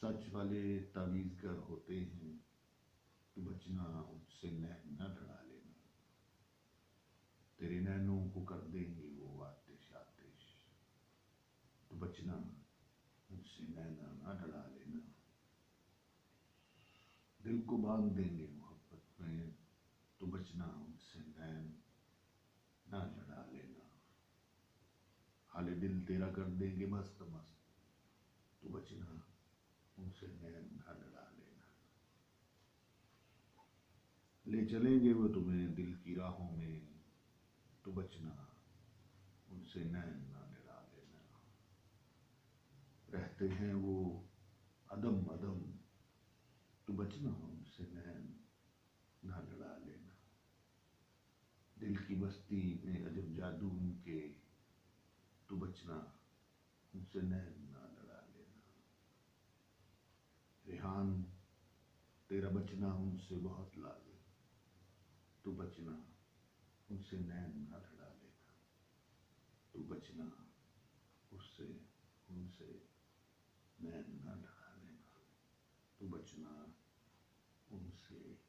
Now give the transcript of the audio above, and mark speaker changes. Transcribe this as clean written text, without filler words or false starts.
Speaker 1: सच वाले तावीज़गर होते हैं, तू बचना उनसे नैन न लड़ा लेना। तेरे नैनों को कर देंगे वो आतिश आतिश, तू बचना उनसे नैना न लड़ा लेना। दिल को बांध देंगे मोहब्बत में, तू बचना उनसे नैन न लड़ा लेना। हाले दिल तेरा कर देंगे मस्त मस्त, तू बचना उनसे नैन न लड़ा लेना। ले चलेंगे वो तुम्हें दिल की राहों में, तू बचना उनसे नैन न लड़ा लेना। रहते हैं वो अदम अदम, तू बचना उनसे नैन न लड़ा लेना। दिल की बस्ती में अजब जादू उनके, तू बचना उनसे नैन न लड़ा लेना। रेहान तेरा बचना उनसे बहुत लाज़िम, तू बचना उनसे नैन न लड़ा लेना। तू बचना उससे उनसे नैन न लड़ा लेना। तू बचना उनसे